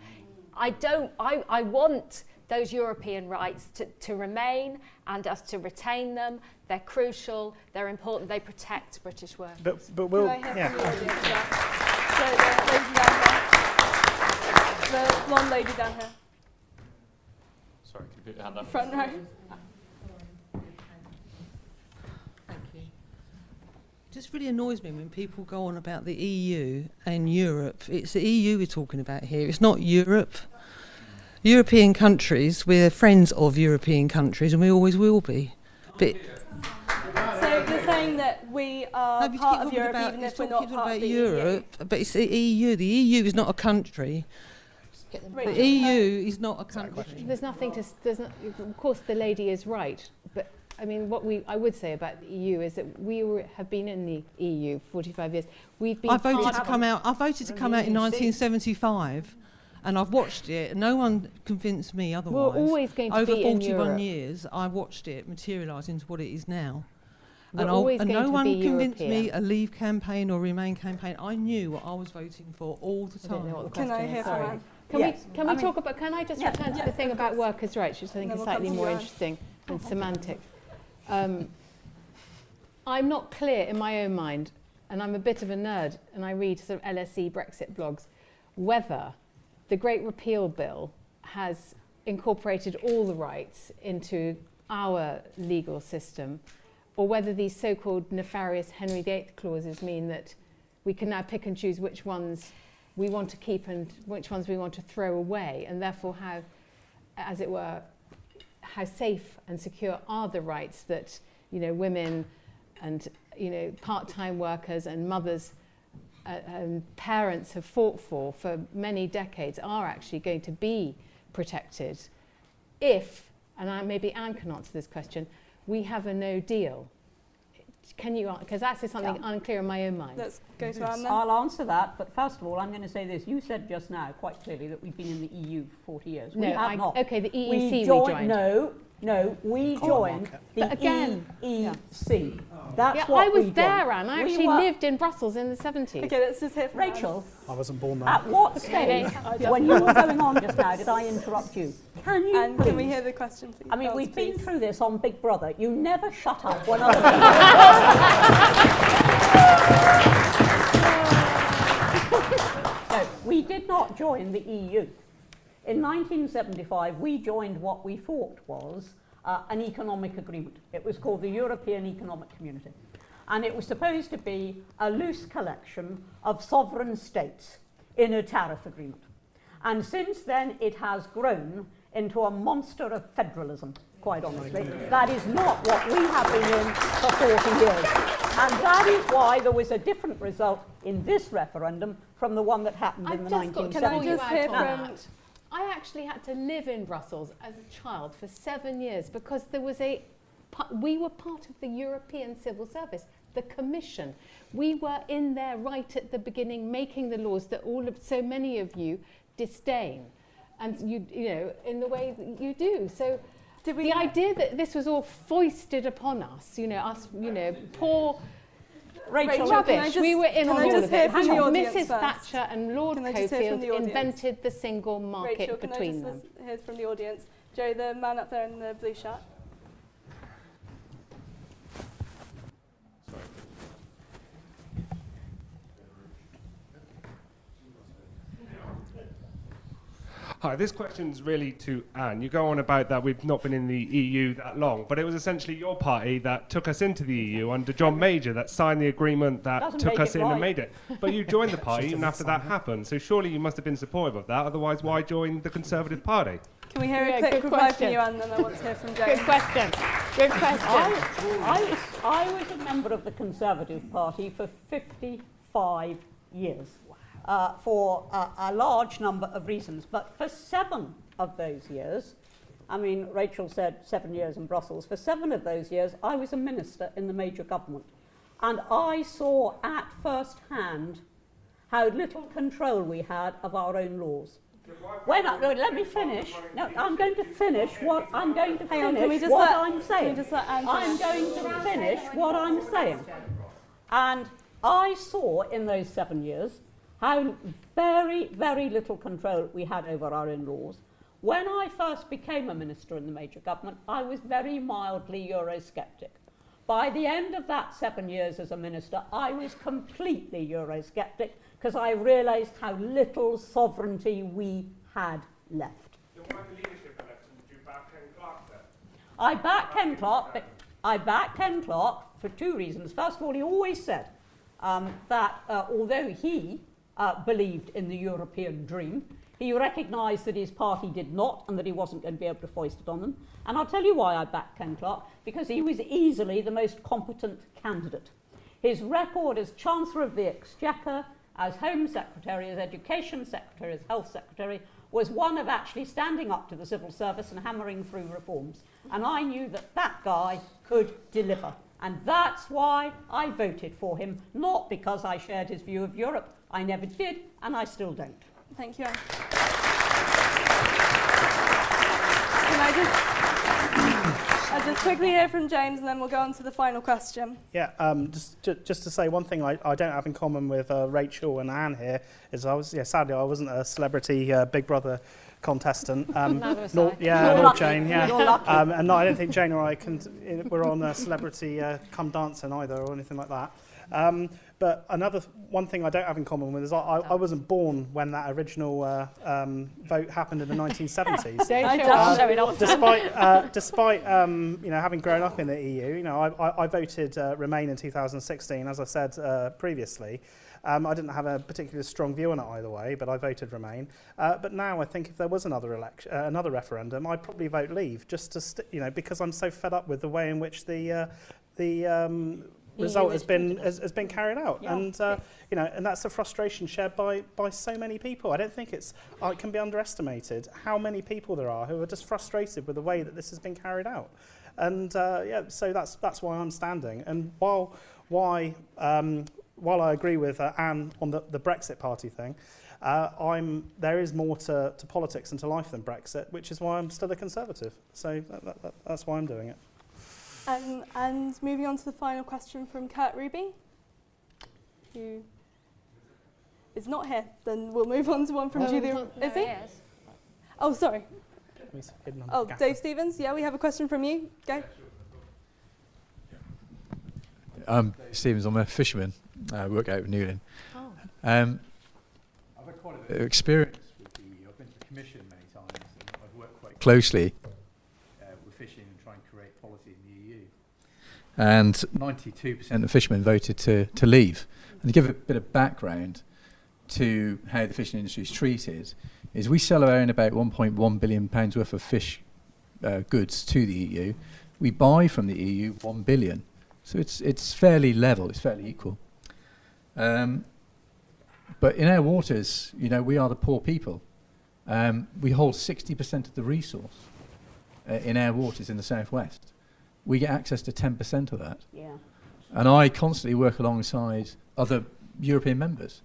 I want those European rights to remain and us to retain them. They're crucial, they're important, they protect British workers. But we'll, Can I hear yeah. from the audience now? So the lady down here. The blonde lady down here. Sorry, can you put your hand up? Front row. It just really annoys me when people go on about the EU and Europe. It's the EU we're talking about here. It's not Europe. European countries, we're friends of European countries and we always will be. But So you're saying that we are you part keep of talking Europe about- even it's if we're talking not part about of the Europe, but it's the EU. The EU is not a country. Rachel, The EU is not a country. There's nothing to. There's not. Of course, the lady is right, but I mean, I would say about the EU is that have been in the EU 45 years. We've been. I voted to come out. I voted to come out in 1975, and I've watched it. No one convinced me otherwise. We're always going to Over be in 41 Europe. years, I watched it materialise into what it is now. We're And always going no to one be convinced me European. a Leave campaign or Remain campaign. I knew what I was voting for all the I don't time. know what the Can question I is, hear from sorry. Anne? Can we talk about? Can I just return to the thing about workers' rights, which I think then is we'll come slightly to more you, Anne. interesting than semantic. I'm not clear in my own mind, and I'm a bit of a nerd, and I read sort of LSE Brexit blogs, whether the Great Repeal Bill has incorporated all the rights into our legal system, or whether these so-called nefarious Henry VIII clauses mean that we can now pick and choose which ones we want to keep and which ones we want to throw away, and therefore how, as it were, how safe and secure are the rights that, you know, women and, you know, part-time workers and mothers and parents have fought for many decades are actually going to be protected if, and maybe Anne can answer this question, we have a no deal. Can you, because that's something unclear in my own mind. Let's go to Anne then. I'll answer that, but first of all, I'm going to say this. You said just now quite clearly that we've been in the EU for 40 years. No, we have not. okay, the EEC we we joined. joined. No, we joined the But again, EEC. That's yeah, what I was we there, joined. Anne. I We actually were- lived in Brussels in the 70s. Okay, let's just hear from Rachel, I wasn't born there. at what stage, when you were going on just now, did I interrupt you? Can you And please? can we hear the question, please? I mean, Answer, we've been please. through this on Big Brother. You never shut up when other people... No, we did not join the EU. In 1975, we joined what we thought was an economic agreement. It was called the European Economic Community. And it was supposed to be a loose collection of sovereign states in a tariff agreement. And since then, it has grown into a monster of federalism, quite honestly. That is not what we have been in for 40 years. And that is why there was a different result in this referendum from the one that happened in the 1970s. Can I just hear from... I actually had to live in Brussels as a child for 7 years because there was we were part of the European Civil Service, the Commission. We were in there right at the beginning, making the laws that so many of you disdain, and you know, in the way that you do. So the idea that this was all foisted upon us, you know, poor Rachel, rubbish. We were in on all of it. Mrs. Mrs. Thatcher and Lord Cockfield audience? invented the single market Rachel, between can I them. just hear from the audience? Joe, the man up there in the blue shirt. Hi, this question's really to Anne. You go on about that we've not been in the EU that long, but it was essentially your party that took us into the EU under John Major that signed the agreement that Doesn't took make us it in and right. made it. But you joined the party even after that happened, so surely you must have been supportive of that, otherwise why join the Conservative Party? Can we hear a quick reply from you, Anne, and then I want to hear from Joe? Good question. Good question. I was a member of the Conservative Party for 55 years. For a large number of reasons. But for 7 of those years, I mean, Rachel said 7 years in Brussels, for 7 of those years, I was a minister in the major government. And I saw at first hand how little control we had of our own laws. Let me finish. No, I'm going to finish what I'm going to Hang on, finish can we just what let- I'm saying. can we just let Anne I'm finish? going to finish what I'm saying. And I saw in those 7 years how very, very little control we had over our in-laws. When I first became a minister in the major government, I was very mildly Eurosceptic. By the end of that 7 years as a minister, I was completely Eurosceptic because I realised how little sovereignty we had left. Then why the leadership election did you back Ken Clark then? I backed Ken Clark, but I backed Ken Clark for two reasons. First of all, he always said that although he believed in the European dream, he recognised that his party did not and that he wasn't going to be able to foist it on them. And I'll tell you why I backed Ken Clark, because he was easily the most competent candidate. His record as Chancellor of the Exchequer, as Home Secretary, as Education Secretary, as Health Secretary, was one of actually standing up to the civil service and hammering through reforms. And I knew that that guy could deliver. And that's why I voted for him, not because I shared his view of Europe. I never did, and I still don't. Thank you, Anne. Can I just quickly hear from James, and then we'll go on to the final question. Yeah, just to say one thing I don't have in common with Rachel and Anne here is sadly I wasn't a celebrity Big Brother contestant. Neither was nor, I. yeah, You're nor lucky. Jane. Yeah, You're lucky. And no, I don't think Jane or I we're on a celebrity come dancing either or anything like that. But one thing I don't have in common with is I wasn't born when that original vote happened in the 1970s. Despite having grown up in the EU, I voted Remain in 2016, as I said previously. I didn't have a particularly strong view on it either way, but I voted Remain. But now I think if there was another referendum, I'd probably vote Leave, just to because I'm so fed up with the way in which the result has been carried out, Yeah. and that's a frustration shared by so many people. I don't think it can be underestimated how many people there are who are just frustrated with the way that this has been carried out, and so that's why I'm standing. And while I agree with Anne on the Brexit Party thing, there is more to politics and to life than Brexit, which is why I'm still a Conservative. So that's why I'm doing it. And moving on to the final question from Kurt Ruby, who is not here. Then we'll move on to one from Julie. Is he? Oh, sorry. Oh, Dave Stevens. Yeah, we have a question from you. Go. Dave Stevens. I'm a fisherman. I work out of Newlyn. I've had quite a bit of experience with the EU. I've been to the Commission many times, and I've worked quite closely with fishing and trying to create policy in the EU. And 92% of fishermen voted to leave. And to give a bit of background to how the fishing industry is treated, is we sell around about £1.1 billion worth of fish goods to the EU. We buy from the EU 1 billion. So it's fairly level, it's fairly equal. But in our waters, we are the poor people. We hold 60% of the resource in our waters in the southwest. We get access to 10% of that. Yeah. And I constantly work alongside other European members.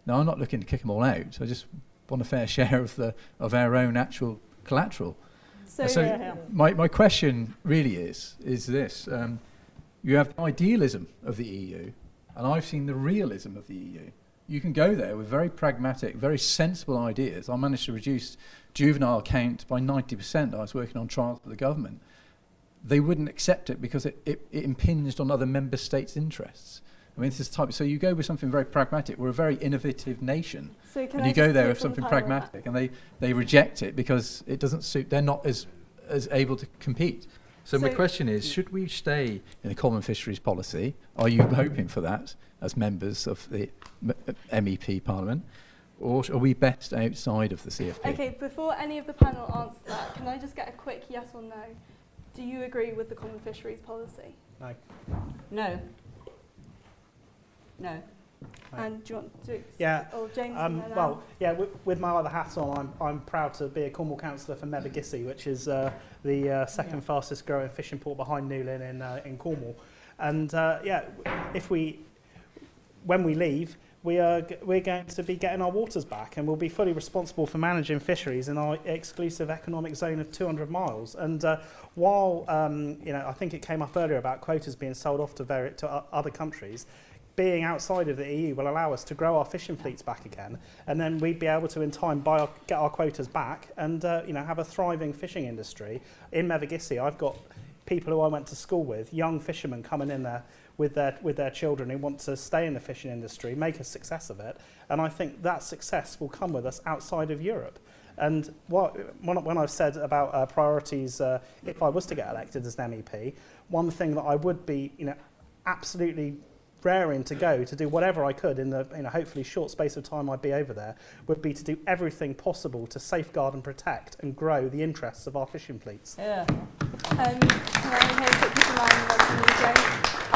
Now, I'm not looking to kick them all out. I just want a fair share of our own actual collateral. So my question really is this. You have the idealism of the EU, and I've seen the realism of the EU. You can go there with very pragmatic, very sensible ideas. I managed to reduce juvenile count by 90%. I was working on trials for the government. They wouldn't accept it because it impinged on other member states' interests. I mean, this is so you go with something very pragmatic. We're a very innovative nation. And you go there with something pragmatic, and they reject it because it doesn't suit. They're not as able to compete. So my question is, should we stay in a common fisheries policy? Are you hoping for that as members of the MEP Parliament? Or are we best outside of the CFP? Okay, before any of the panel answer that, can I just get a quick yes or no? Do you agree with the common fisheries policy? No. No. No. And do you want to? Yeah. Or James? Well, yeah. With my other hat on, I'm proud to be a Cornwall councillor for Mevergissey, which is the second fastest growing fishing port behind Newlyn in Cornwall. And when we leave, we're going to be getting our waters back, and we'll be fully responsible for managing fisheries in our exclusive economic zone of 200 miles. And while I think it came up earlier about quotas being sold off to other countries, being outside of the EU will allow us to grow our fishing fleets back again, and then we'd be able to in time get our quotas back and have a thriving fishing industry. In Mevagissey, I've got people who I went to school with, young fishermen coming in there with their children who want to stay in the fishing industry, make a success of it, and I think that success will come with us outside of Europe. And when I've said about priorities, if I was to get elected as an MEP, one thing that I would be absolutely raring to go to do whatever I could in the hopefully short space of time I'd be over there would be to do everything possible to safeguard and protect and grow the interests of our fishing fleets. Yeah.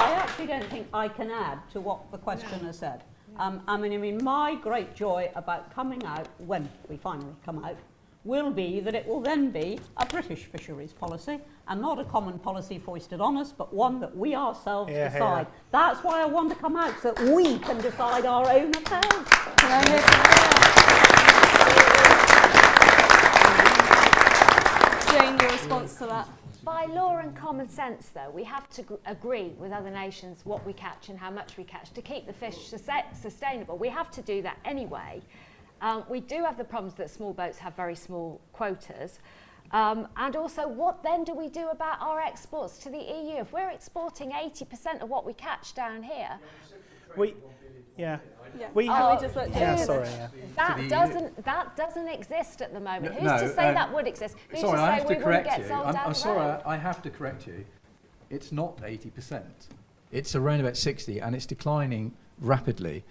I actually don't think I can add to what the questioner said. I mean, my great joy about coming out, when we finally come out, will be that it will then be a British fisheries policy and not a common policy foisted on us, but one that we ourselves decide. That's why I want to come out, so that we can decide our own affairs. Can I hear from Jane, your response to that? By law and common sense, though, we have to agree with other nations what we catch and how much we catch to keep the fish sustainable. We have to do that anyway. We do have the problems that small boats have very small quotas. And also, what then do we do about our exports to the EU? If we're exporting 80% of what we catch down here... That doesn't exist at the moment. Who's to say that would exist? Who's to say we wouldn't get sold down the road? I'm sorry, I have to correct you. It's not 80%. It's around about 60%, and it's declining rapidly.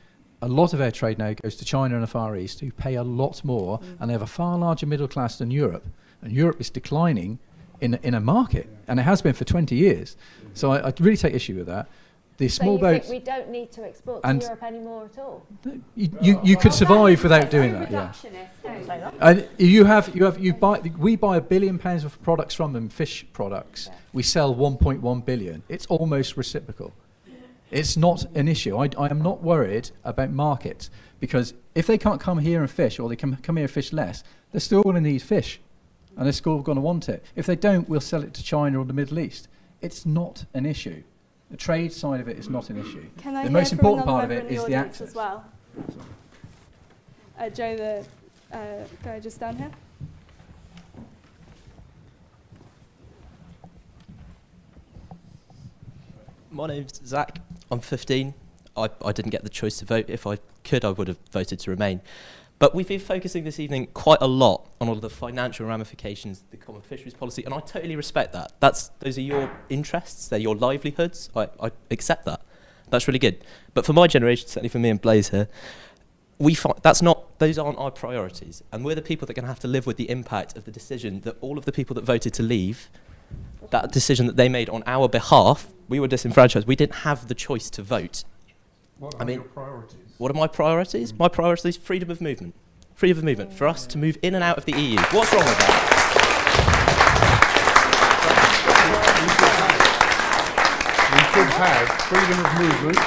A lot of our trade now goes to China and the Far East, who pay a lot more, and they have a far larger middle class than Europe. And Europe is declining in a market, and it has been for 20 years. So I really take issue with that. The small boats. Think we don't need to export to Europe anymore at all? You could survive without doing that. Yeah. We buy £1 billion worth of products from them, fish products. We sell 1.1 billion. It's almost reciprocal. It's not an issue. I am not worried about markets, because if they can't come here and fish, or they come here and fish less, they're still going to need fish, and they're still going to want it. If they don't, we'll sell it to China or the Middle East. It's not an issue. The trade side of it is not an issue. The most important part of it is the access. As well. Joe, the guy just down here. My name's Zach. I'm 15. I didn't get the choice to vote. If I could, I would have voted to remain. But we've been focusing this evening quite a lot on all of the financial ramifications of the common fisheries policy, and I totally respect that. Those are your interests, they're your livelihoods. I accept that. That's really good. But for my generation, certainly for me and Blaise here, those aren't our priorities. And we're the people that are going to have to live with the impact of the decision that all of the people that voted to leave, that decision that they made on our behalf, we were disenfranchised. We didn't have the choice to vote. What are your priorities? What are my priorities? My priority is freedom of movement. Freedom of movement, for us to move in and out of the EU. What's wrong with that? We could have freedom of movement,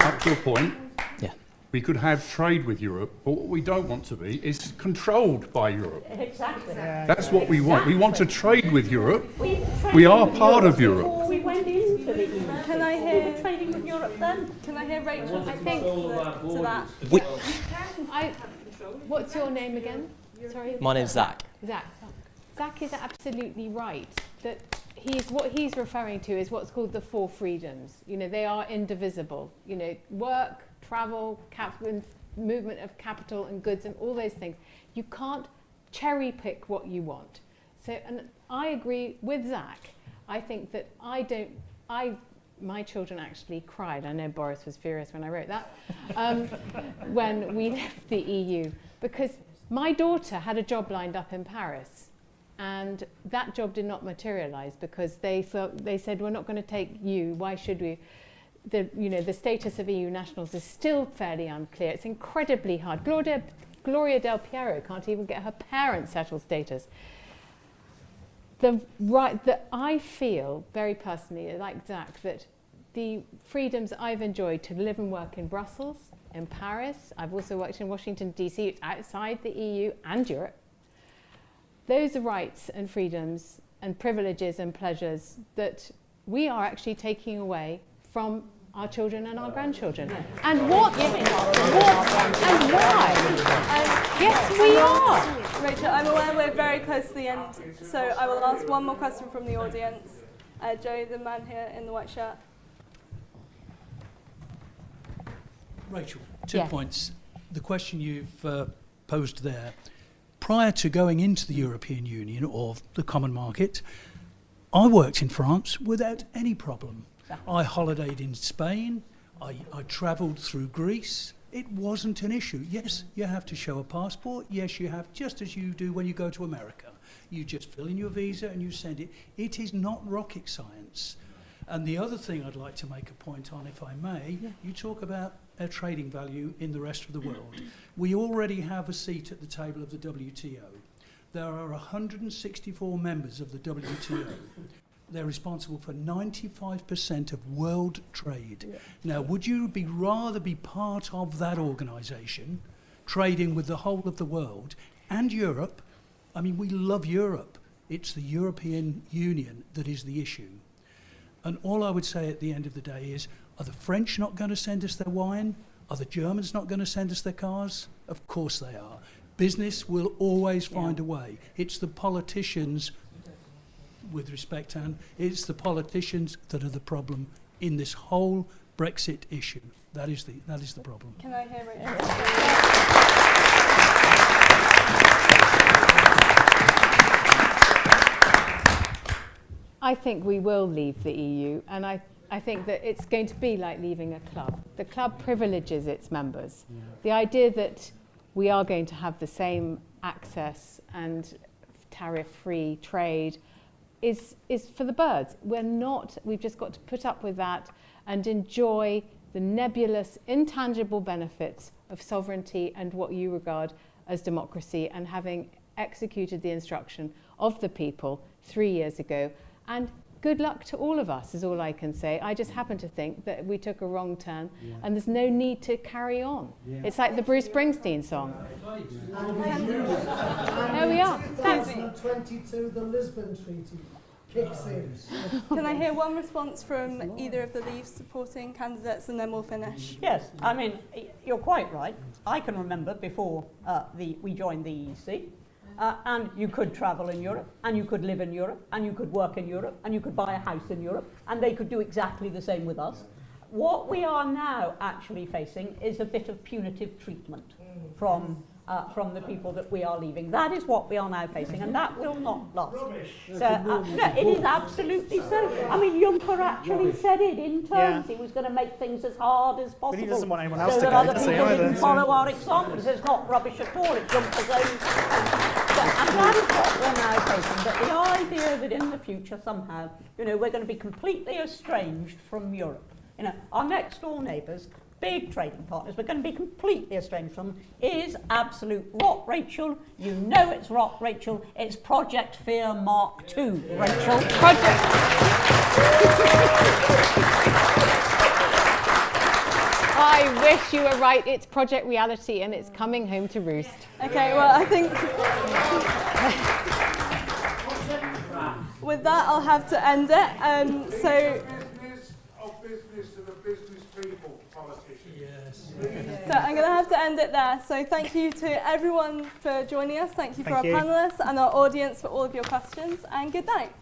up to a point. Yeah. We could have trade with Europe, but what we don't want to be is controlled by Europe. Exactly. That's what we want. We want to trade with Europe. We are part of Europe. Before we went into the EU. Can I hear... We were trading with Europe then. Can I hear Rachel's response to that? What's your name again? Sorry. My name's Zach. Zach is absolutely right that what he's referring to is what's called the four freedoms. They are indivisible. Work, travel, movement of capital and goods, and all those things. You can't cherry pick what you want. So, and I agree with Zach. I think that my children actually cried. I know Boris was furious when I wrote that, when we left the EU, because my daughter had a job lined up in Paris, and that job did not materialise because they said, we're not going to take you, why should we? The status of EU nationals is still fairly unclear. It's incredibly hard. Gloria Del Piero can't even get her parents' settled status. That I feel very personally, like Zach, that the freedoms I've enjoyed to live and work in Brussels, in Paris. I've also worked in Washington, D.C. It's outside the EU and Europe. Those are rights and freedoms and privileges and pleasures that we are actually taking away from our children and our grandchildren. And what? And why? Yes, we are. Rachel, I'm aware we're very close to the end, so I will ask one more question from the audience. Joe, the man here in the white shirt. Rachel, 2 points. The question you've posed there, prior to going into the European Union or the common market, I worked in France without any problem. I holidayed in Spain, I travelled through Greece. It wasn't an issue. Yes, you have to show a passport. Yes, you have, just as you do when you go to America. You just fill in your visa and you send it. It is not rocket science. And the other thing I'd like to make a point on, if I may, you talk about our trading value in the rest of the world. We already have a seat at the table of the WTO. There are 164 members of the WTO. They're responsible for 95% of world trade. Now, would you rather be part of that organisation, trading with the whole of the world and Europe? I mean, we love Europe. It's the European Union that is the issue. And all I would say at the end of the day is, are the French not going to send us their wine? Are the Germans not going to send us their cars? Of course they are. Business will always find a way. It's the politicians, with respect, Anne, it's the politicians that are the problem in this whole Brexit issue. That is the problem. Can I hear Rachel? I think we will leave the EU, and I think that it's going to be like leaving a club. The club privileges its members. The idea that we are going to have the same access and tariff-free trade is for the birds. We've just got to put up with that and enjoy the nebulous, intangible benefits of sovereignty and what you regard as democracy, and having executed the instruction of the people 3 years ago. And good luck to all of us is all I can say. I just happen to think that we took a wrong turn and there's no need to carry on. It's like the Bruce Springsteen song. There we are. 2022, the Lisbon Treaty kicks in. Can I hear one response from either of the Leave supporting candidates, and then we'll finish? Yes, I mean, you're quite right. I can remember before we joined the EEC, and you could travel in Europe, and you could live in Europe, and you could work in Europe, and you could buy a house in Europe, and they could do exactly the same with us. What we are now actually facing is a bit of punitive treatment from the people that we are leaving. That is what we are now facing, and that will not last. So, no, it is absolutely so. I mean, Juncker actually said it in terms. He was going to make things as hard as possible. But he doesn't want anyone else so to that go other to people see either. didn't follow our examples. It's not rubbish at all. It's Juncker's own. And that is what we're now facing. But the idea that in the future somehow, we're going to be completely estranged from Europe. Our next door neighbours, big trading partners, we're going to be completely estranged from them, is absolute rot, Rachel. You know it's rot, Rachel. It's Project Fear Mark II, Rachel. I wish you were right. It's Project Reality, and it's coming home to roost. Okay, well, I think with that I'll have to end it. So business to the business people, politicians. Yes. So I'm going to have to end it there. So thank you to everyone for joining us. Thank you for our panellists and our audience for all of your questions. And good night.